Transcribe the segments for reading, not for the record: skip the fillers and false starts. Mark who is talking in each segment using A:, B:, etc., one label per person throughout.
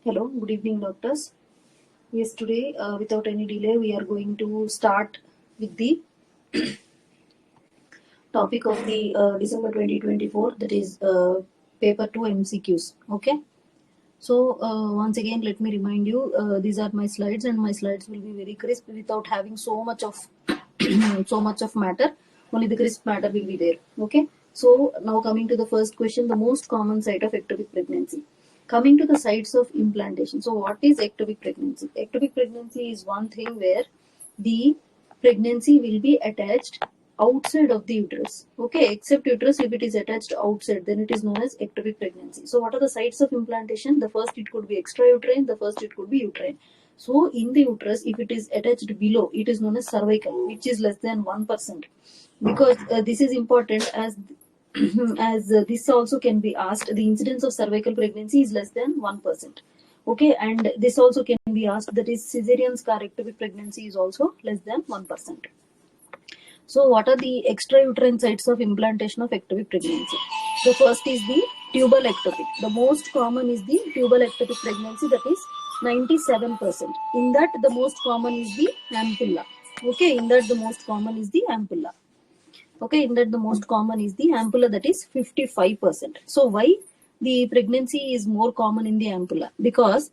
A: Hello, good evening, doctors. Yes, today, without any delay, we are going to start with the topic of the December 2024, that is paper 2 MCQs. Okay. So, once again, let me remind you, these are my slides, and my slides will be very crisp without having so much of so much of matter. Only the crisp matter will be there. Okay. So, now coming to the first question, the most common site of ectopic pregnancy. Coming to the sites of implantation. So, what is ectopic pregnancy? Ectopic pregnancy is one thing where the pregnancy will be attached outside of the uterus. Okay, except uterus, if it is attached outside, then it is known as ectopic pregnancy. So, what are the sites of implantation? The first, it could be extrauterine, the first, it could be uterine. So, in the uterus, if it is attached below, it is known as cervical, which is less than 1%. Because this is important as as this also can be asked, the incidence of cervical pregnancy is less than 1%. Okay, and this also can be asked, that is cesarean scar ectopic pregnancy is also less than 1%. So, what are the extrauterine sites of implantation of ectopic pregnancy? The first is the tubal ectopic. The most common is the tubal ectopic pregnancy, that is 97%. In that, the most common is the ampulla. Okay, in that, the most common is the ampulla. Okay, in that, the most common is the ampulla, that is 55%. So, why the pregnancy is more common in the ampulla? Because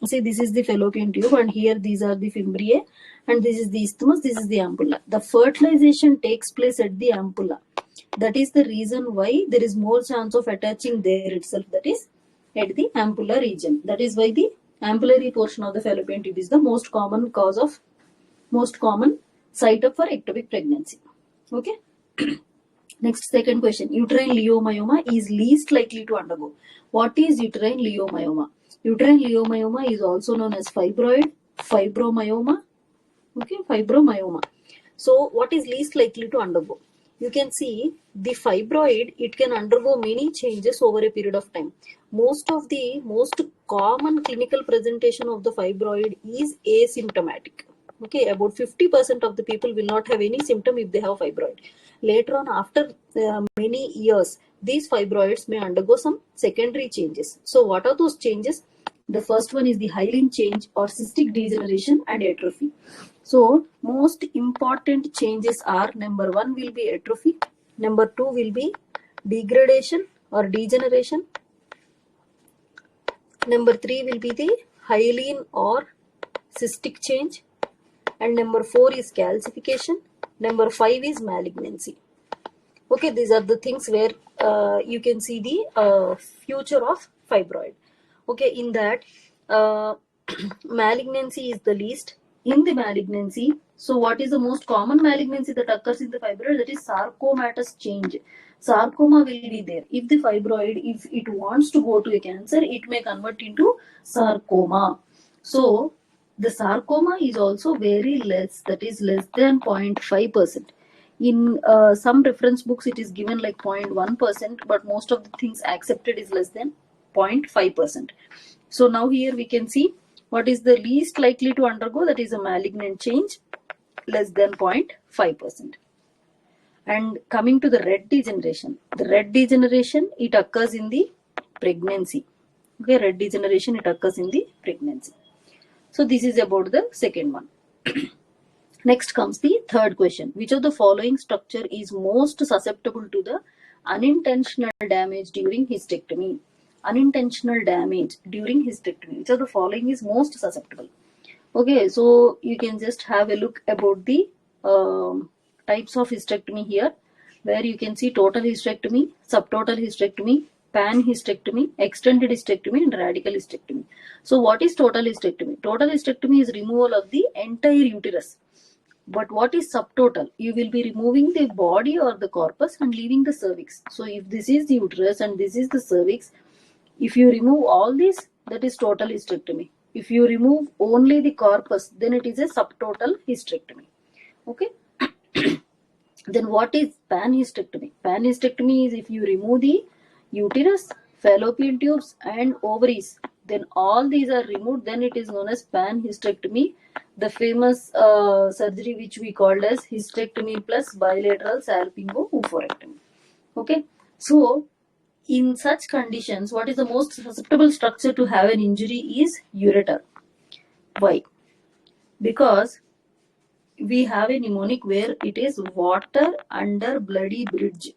A: see, this is the fallopian tube, and here these are the fimbriae, and this is the isthmus, this is the ampulla. The fertilization takes place at the ampulla. That is the reason why there is more chance of attaching there itself, that is at the ampulla region. That is why the ampullary portion of the fallopian tube is the most common site for ectopic pregnancy. Okay. Next, second question. Uterine leiomyoma is least likely to undergo. What is uterine leiomyoma? Uterine leiomyoma is also known as fibromyoma. Okay, fibromyoma. So, what is least likely to undergo? You can see the fibroid, it can undergo many changes over a period of time. Most common clinical presentation of the fibroid is asymptomatic. Okay, about 50% of the people will not have any symptom if they have fibroid. Later on, after many years, these fibroids may undergo some secondary changes. So, what are those changes? The first one is the hyaline change or cystic degeneration and atrophy. So, most important changes are, number 1 will be atrophy, number 2 will be degradation or degeneration, number 3 will be the hyaline or cystic change, and number 4 is calcification, number 5 is malignancy. Okay, these are the things where you can see the future of fibroid. Okay, in that malignancy is the least. In the malignancy, so what is the most common malignancy that occurs in the fibroid? That is sarcomatous change. Sarcoma will be there. If the fibroid, if it wants to go to a cancer, it may convert into sarcoma. So, the sarcoma is also very less, that is less than 0.5%. In some reference books, it is given like 0.1%, but most of the things accepted is less than 0.5%. So now here we can see what is the least likely to undergo, that is a malignant change, less than 0.5%. And coming to the red degeneration, it occurs in the pregnancy. Okay, red degeneration, it occurs in the pregnancy. So this is about the second one. Next comes the third question. Which of the following structure is most susceptible to the unintentional damage during hysterectomy? Unintentional damage during hysterectomy. Which of the following is most susceptible? Okay, so you can just have a look about the types of hysterectomy here, where you can see total hysterectomy, subtotal hysterectomy, pan hysterectomy, extended hysterectomy, and radical hysterectomy. So what is total hysterectomy? Total hysterectomy is removal of the entire uterus. But what is subtotal? You will be removing the body or the corpus and leaving the cervix. So if this is the uterus and this is the cervix, if you remove all this, that is total hysterectomy. If you remove only the corpus, then it is a subtotal hysterectomy. Okay. Then what is pan hysterectomy? Pan hysterectomy is if you remove the uterus, fallopian tubes, and ovaries, then all these are removed, then it is known as pan hysterectomy, the famous surgery which we called as hysterectomy plus bilateral salpingo-oophorectomy. Okay, so In such conditions, what is the most susceptible structure to have an injury is ureter. Why? Because we have a mnemonic where it is water under bloody bridge.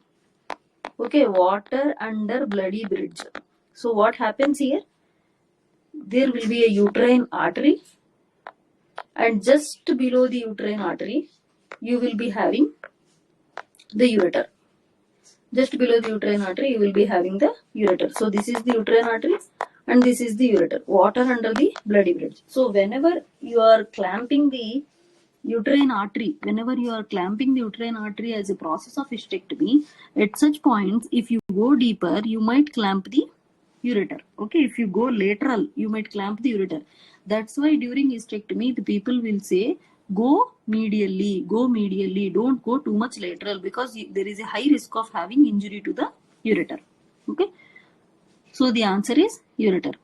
A: Okay, water under bloody bridge. So what happens here? There will be a uterine artery, and just below the uterine artery, you will be having the ureter. Just below the uterine artery, you will be having the ureter. So this is the uterine artery and this is the ureter. Water under the bloody bridge. So whenever you are clamping the uterine artery, as a process of hysterectomy, at such points, if you go deeper, you might clamp the ureter. Okay, if you go lateral, you might clamp the ureter. That's why during hysterectomy, the people will say, go medially, don't go too much lateral, because there is a high risk of having injury to the ureter. Okay, so the answer is ureter.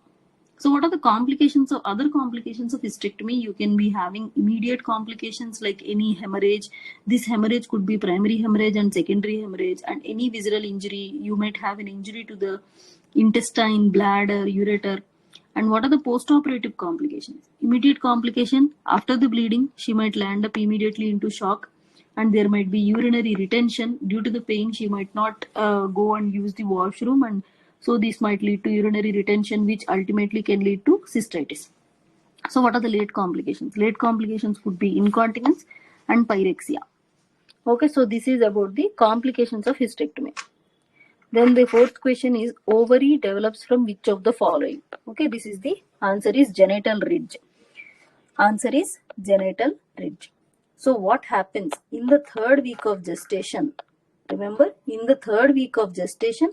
A: So what are the complications of other complications of hysterectomy? You can be having immediate complications like any hemorrhage. This hemorrhage could be primary hemorrhage and secondary hemorrhage, and any visceral injury. You might have an injury to the intestine, bladder, ureter. And what are the post-operative complications? Immediate complication, after the bleeding, she might land up immediately into shock, and there might be urinary retention. Due to the pain, she might not go and use the washroom, and so this might lead to urinary retention, which ultimately can lead to cystitis. So what are the late complications? Late complications could be incontinence and pyrexia. Okay, so this is about the complications of hysterectomy. Then the fourth question is, ovary develops from which of the following? Okay, this is the answer is genital ridge. Answer is genital ridge. So what happens in the 3rd week of gestation? Remember, in the 3rd week of gestation,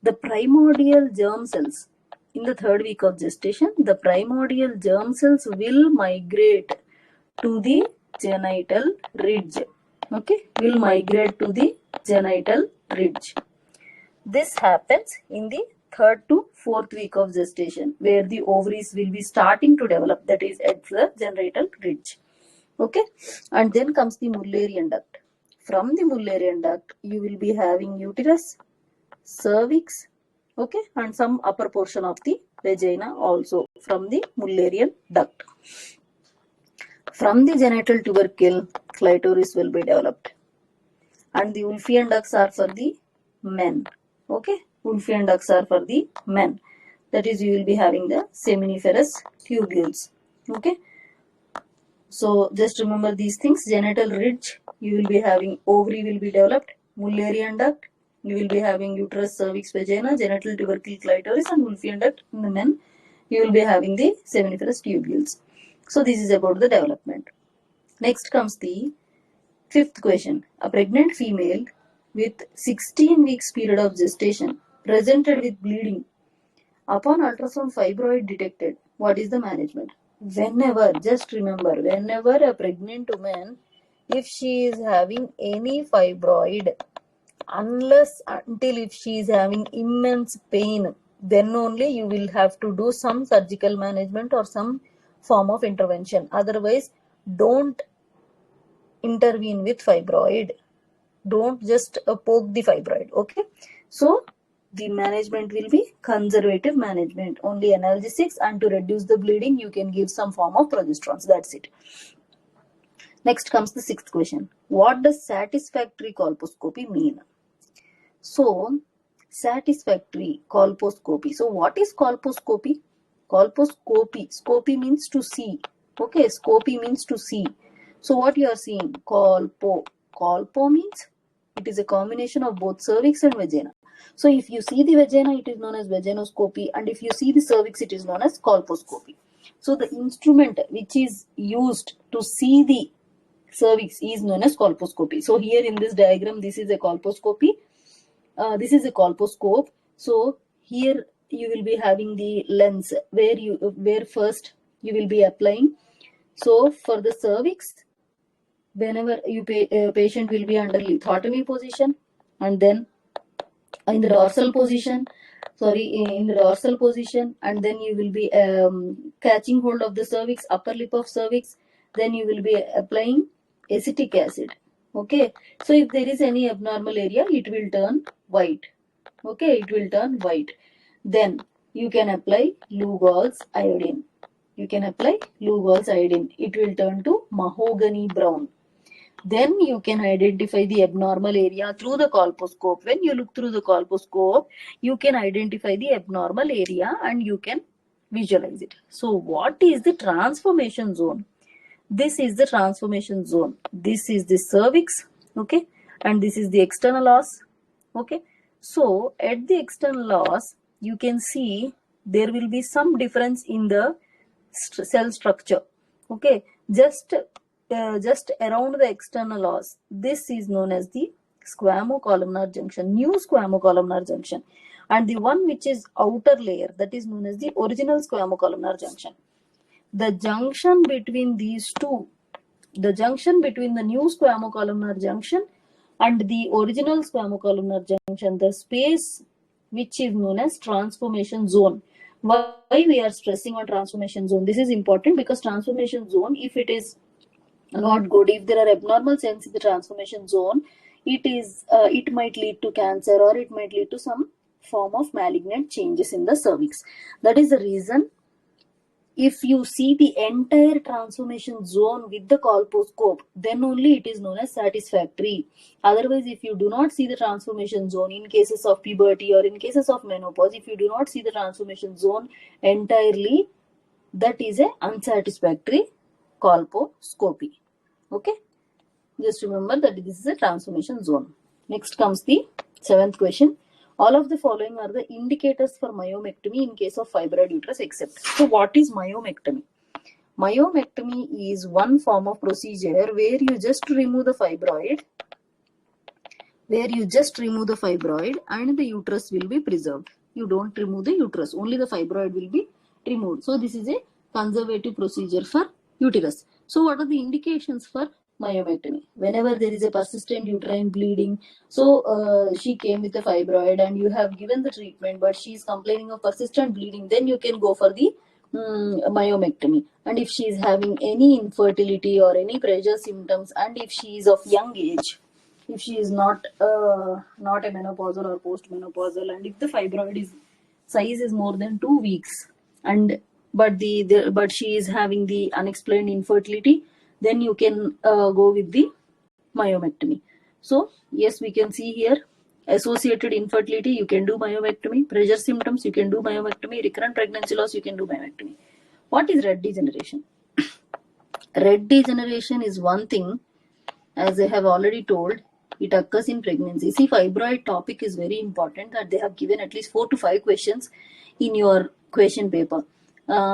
A: the primordial germ cells, in the 3rd week of gestation, the primordial germ cells will migrate to the genital ridge. Okay, will migrate to the genital ridge. This happens in the 3rd to 4th week of gestation, where the ovaries will be starting to develop, that is at the genital ridge. Okay, and then comes the Mullerian duct. From the Mullerian duct, you will be having uterus, cervix, okay, and some upper portion of the vagina also from the Mullerian duct. From the genital tubercle, clitoris will be developed. And the Wolffian ducts are for the men. Okay, Wolffian ducts are for the men. That is, you will be having the seminiferous tubules. Okay. So just remember these things. Genital ridge, you will be having ovary will be developed. Mullerian duct, you will be having uterus, cervix, vagina, genital tubercle, clitoris, and Wolffian duct in the men. You will be having the seminiferous tubules. So this is about the development. Next comes the 5th question. A pregnant female with 16 weeks period of gestation presented with bleeding. Upon ultrasound, fibroid detected. What is the management? Whenever, just remember, whenever a pregnant woman, if she is having any fibroid, until if she is having immense pain, then only you will have to do some surgical management or some form of intervention. Otherwise, don't intervene with fibroid. Don't just poke the fibroid. Okay, so the management will be conservative management, only analgesics, and to reduce the bleeding you can give some form of progesterones. That's it. Next comes the 6th question. What does satisfactory colposcopy mean? So satisfactory colposcopy. So what is colposcopy? Colposcopy, scopy means to see. Okay, scopy means to see. So what you are seeing? Colpo means it is a combination of both cervix and vagina. So if you see the vagina, it is known as vaginoscopy, and if you see the cervix, it is known as colposcopy. So the instrument which is used to see the cervix is known as colposcopy. So here in this diagram, this is a colposcopy. This is a colposcope. So here you will be having the lens where first you will be applying. So for the cervix, whenever patient will be under lithotomy position, and then in the dorsal position, and then you will be catching hold of the cervix, upper lip of cervix. Then you will be applying acetic acid. Okay, so if there is any abnormal area, it will turn white. Okay, it will turn white. Then you can apply Lugol's iodine. You can apply Lugol's iodine. It will turn to mahogany brown. Then you can identify the abnormal area through the colposcope. When you look through the colposcope, you can identify the abnormal area and you can visualize it. So what is the transformation zone? This is the transformation zone. This is the cervix, okay, and this is the external os, okay. So at the external os, you can see there will be some difference in the cell structure, okay. Just around the external os, this is known as the squamocolumnar junction, new squamocolumnar junction, and the one which is outer layer, that is known as the original squamocolumnar junction. The junction between these two, the junction between the new squamocolumnar junction and the original squamocolumnar junction, the space which is known as transformation zone. Why we are stressing on transformation zone? This is important because transformation zone, if it is not good, if there are abnormal cells in the transformation zone, it might lead to cancer or it might lead to some form of malignant changes in the cervix. That is the reason if you see the entire transformation zone with the colposcope, then only it is known as satisfactory. Otherwise, if you do not see the transformation zone in cases of puberty or in cases of menopause, if you do not see the transformation zone entirely, that is a unsatisfactory colposcopy. Okay, just remember that this is a transformation zone. Next comes the 7th question. All of the following are the indicators for myomectomy in case of fibroid uterus except. So what is myomectomy? Myomectomy is one form of procedure where you just remove the fibroid, and the uterus will be preserved. You don't remove the uterus, only the fibroid will be removed. So this is a conservative procedure for uterus. So what are the indications for myomectomy? Whenever there is a persistent uterine bleeding, so she came with a fibroid and you have given the treatment, but she is complaining of persistent bleeding, then you can go for the myomectomy. And if she is having any infertility or any pressure symptoms, and if she is of young age, if she is not a menopausal or postmenopausal, and if the fibroid size is more than 2 weeks, and but she is having the unexplained infertility, then you can go with the myomectomy. So yes, we can see here associated infertility, you can do myomectomy. Pressure symptoms, you can do myomectomy. Recurrent pregnancy loss, you can do myomectomy. What is red degeneration? Red degeneration is one thing, as I have already told, it occurs in pregnancy. See, fibroid topic is very important, that they have given at least 4 to 5 questions in your question paper.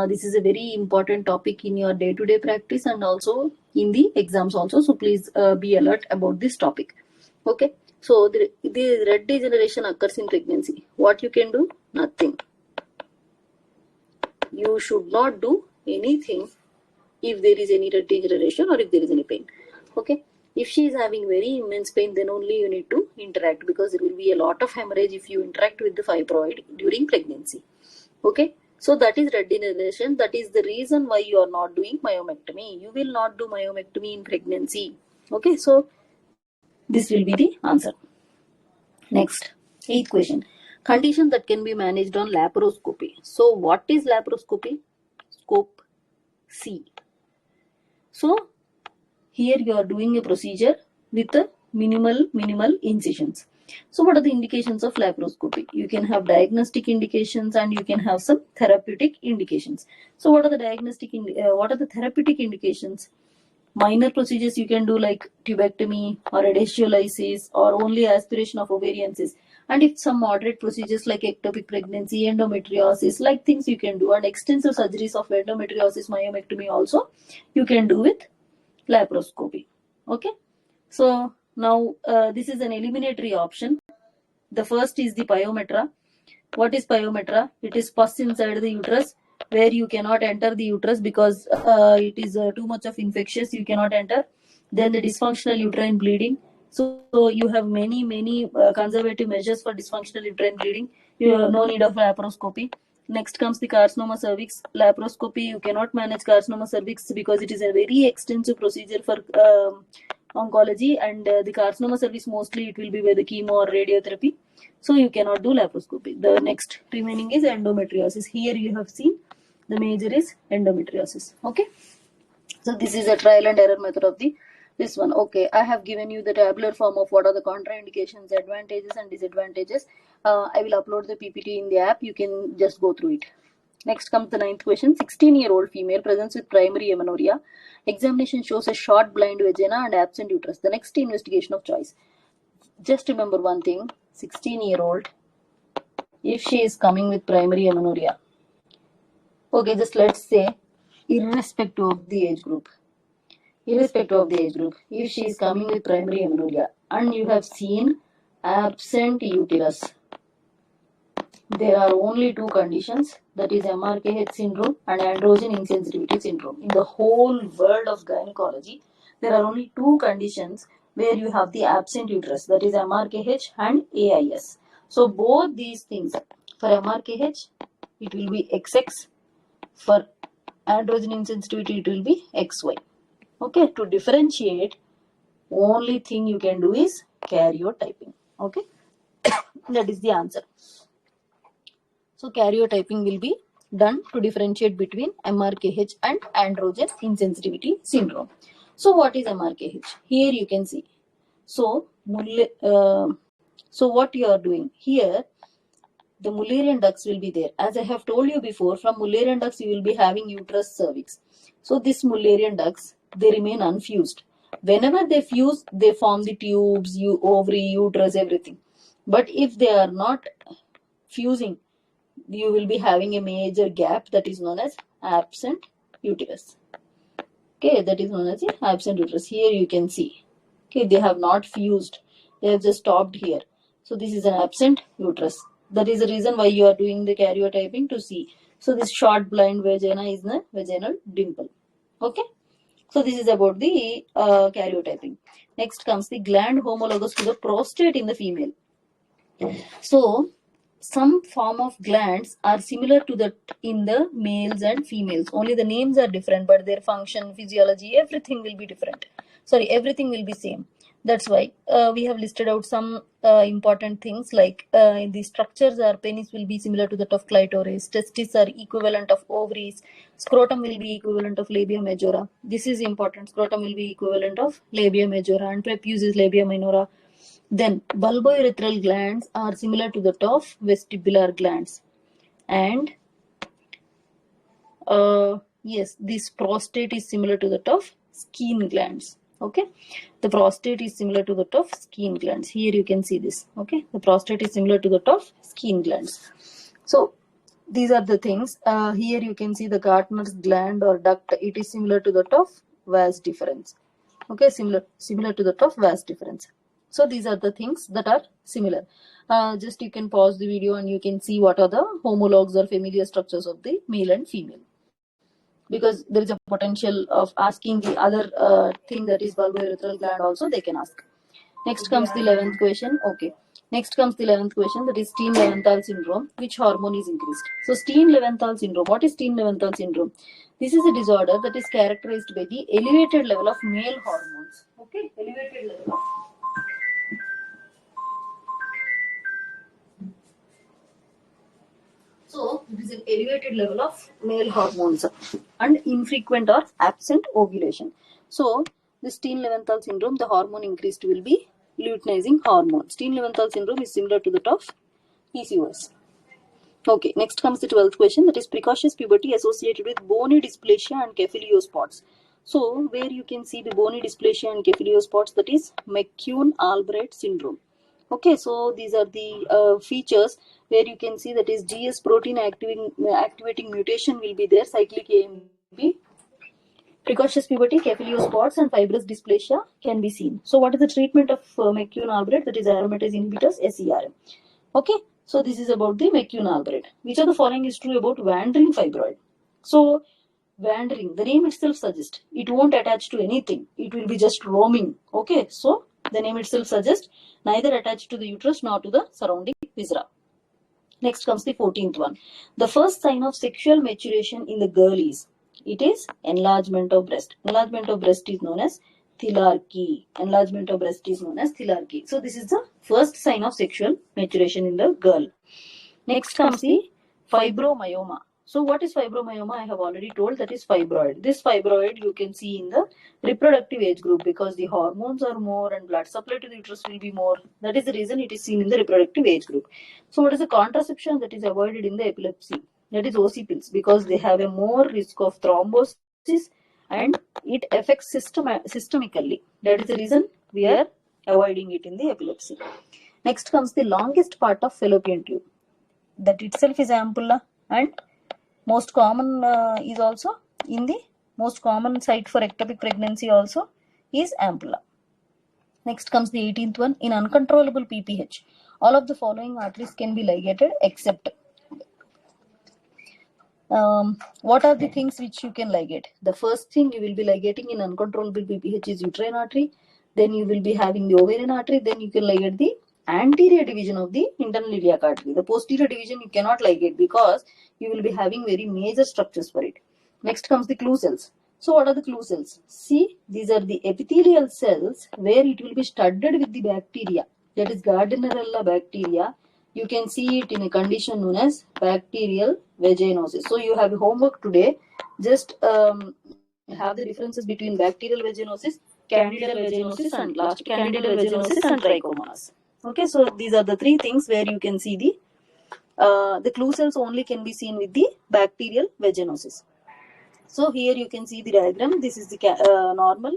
A: This is a very important topic in your day-to-day practice and also in the exams also. So please be alert about this topic. Okay. So the red degeneration occurs in pregnancy. What you can do? Nothing. You should not do anything if there is any red degeneration or if there is any pain. Okay. If she is having very immense pain, then only you need to interact, because there will be a lot of hemorrhage if you interact with the fibroid during pregnancy. Okay. So that is red degeneration. That is the reason why you are not doing myomectomy. You will not do myomectomy in pregnancy. Okay. So this will be the answer. Next, 8th question. Condition that can be managed on laparoscopy. So what is laparoscopy? Scope C. So here you are doing a procedure with a minimal incisions. So what are the indications of laparoscopy? You can have diagnostic indications and you can have some therapeutic indications. So what are the therapeutic indications? Minor procedures you can do like tubectomy or adesciolysis or only aspiration of ovarian cysts. And if some moderate procedures like ectopic pregnancy, endometriosis, like things you can do, and extensive surgeries of endometriosis, myomectomy also you can do with laparoscopy. Okay. So now this is an eliminatory option. The first is the pyometra. What is pyometra? It is pus inside the uterus where you cannot enter the uterus because it is too much of infectious. You cannot enter. Then the dysfunctional uterine bleeding. So you have many conservative measures for dysfunctional uterine bleeding. You have no need of laparoscopy. Next comes the carcinoma cervix. Laparoscopy, you cannot manage carcinoma cervix because it is a very extensive procedure for oncology, and the carcinoma service mostly it will be by the chemo or radiotherapy. So you cannot do laparoscopy. The next remaining is endometriosis. Here you have seen the major is endometriosis. Okay. So this is a trial and error method of the this one. Okay, I have given you the tabular form of what are the contraindications, advantages and disadvantages. I will upload the PPT in the app. You can just go through it. Next comes the 9th question. 16-year-old female presents with primary amenorrhea. Examination shows a short blind vagina and absent uterus. The next investigation of choice. Just remember one thing. 16-year-old, if she is coming with primary amenorrhea. Okay, just let's say irrespective of the age group. Irrespective of the age group, if she is coming with primary amenorrhea and you have seen absent uterus, there are only two conditions, that is MRKH syndrome and androgen insensitivity syndrome. In the whole world of gynecology, there are only two conditions where you have the absent uterus, that is MRKH and AIS. So both these things, for MRKH it will be XX, for androgen insensitivity it will be XY. Okay, to differentiate, only thing you can do is karyotyping. Okay, that is the answer. So karyotyping will be done to differentiate between MRKH and androgen insensitivity syndrome. So what is MRKH? Here you can see. So what you are doing here, the Mullerian ducts will be there. As I have told you before, from Mullerian ducts you will be having uterus cervix. So this Mullerian ducts, they remain unfused. Whenever they fuse, they form the tubes, ovary, uterus, everything. But if they are not fusing, you will be having a major gap that is known as absent uterus. Okay, that is known as the absent uterus. Here you can see. Okay, they have not fused. They have just stopped here. So this is an absent uterus. That is the reason why you are doing the karyotyping, to see. So this short blind vagina is the vaginal dimple. Okay. So this is about the karyotyping. Next comes the gland homologous to the prostate in the female. So some form of glands are similar to that in the males and females. Only the names are different, but their function, physiology, everything will be different. Sorry, everything will be same. That's why we have listed out some important things, like the structures are penis will be similar to that of clitoris, testes are equivalent of ovaries, scrotum will be equivalent of labia majora. This is important. Scrotum will be equivalent of labia majora and prepuce is labia minora. Then bulbourethral glands are similar to that of vestibular glands. And yes, this prostate is similar to that of skin glands. Okay, the prostate is similar to that of skin glands. Here you can see this. Okay, the prostate is similar to that of skin glands. So these are the things. Here you can see the Gartner's gland or duct. It is similar to that of vas deferens. Okay, similar to that of vas deferens. So these are the things that are similar. Just you can pause the video and you can see what are the homologs or familiar structures of the male and female. Because there is a potential of asking the other thing, that is bulbourethral gland also they can ask. Next comes the 11th question. Okay. Next comes the 11th question, that is Steen-Leventhal syndrome. Which hormone is increased? So Steen-Leventhal syndrome. What is Steen-Leventhal syndrome? This is a disorder that is characterized by the elevated level of male hormones. Okay, elevated level of. So it is an elevated level of male hormones and infrequent or absent ovulation. So the Steen-Leventhal syndrome, the hormone increased will be luteinizing hormone. Steen-Leventhal syndrome is similar to that of PCOS. Okay, next comes the 12th question, that is precocious puberty associated with bony dysplasia and Kefilio spots. So where you can see the bony dysplasia and Kefilio spots, that is McCune-Albright syndrome. Okay, so these are the features where you can see that is GS protein activating mutation will be there, cyclic AMP. Precocious puberty, Kefilio spots and fibrous dysplasia can be seen. So what is the treatment of McCune-Albright? That is aromatase inhibitors, SERM. Okay, so this is about the McCune-Albright. Which of the following is true about wandering fibroid? So wandering, the name itself suggests it won't attach to anything. It will be just roaming. Okay, so the name itself suggests neither attached to the uterus nor to the surrounding viscera. Next comes the 14th one. The first sign of sexual maturation in the girl is, it is enlargement of breast. Enlargement of breast is known as thelarchy. Enlargement of breast is known as thelarchy. So this is the first sign of sexual maturation in the girl. Next comes the fibromyoma. So what is fibromyoma? I have already told, that is fibroid. This fibroid you can see in the reproductive age group because the hormones are more and blood supply to the uterus will be more. That is the reason it is seen in the reproductive age group. So what is the contraception that is avoided in the epilepsy? That is OC pills because they have a more risk of thrombosis and it affects systemically. That is the reason we are avoiding it in the epilepsy. Next comes the longest part of fallopian tube. That itself is ampulla, and most common is also in the most common site for ectopic pregnancy also is ampulla. Next comes the 18th one. In uncontrollable PPH, all of the following arteries can be ligated except what are the things which you can ligate? The first thing you will be ligating in uncontrollable PPH is uterine artery. Then you will be having the ovarian artery. Then you can ligate the anterior division of the internal iliac artery. The posterior division you cannot ligate because you will be having very major structures for it. Next comes the clue cells. So what are the clue cells? See, these are the epithelial cells where it will be studded with the bacteria. That is Gardnerella bacteria. You can see it in a condition known as bacterial vaginosis. So you have homework today. Just have the differences between bacterial vaginosis, candidal vaginosis, and last candidal vaginosis and trichomonas. Okay, so these are the three things where you can see the clue cells only can be seen with the bacterial vaginosis. So here you can see the diagram. This is the normal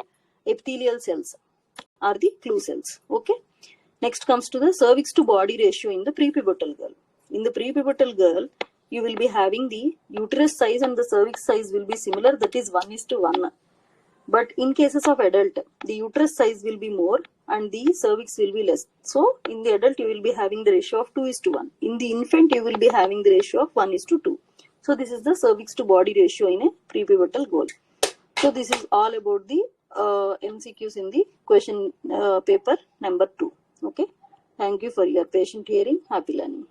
A: epithelial cells are the clue cells. Okay. Next comes to the cervix to body ratio in the prepubertal girl. In the prepubertal girl, you will be having the uterus size and the cervix size will be similar. That is 1:1. But in cases of adult, the uterus size will be more and the cervix will be less. So in the adult, you will be having the ratio of 2:1. In the infant, you will be having the ratio of 1:2. So this is the cervix to body ratio in a prepubertal girl. So this is all about the MCQs in the question paper number 2. Okay. Thank you for your patient hearing. Happy learning.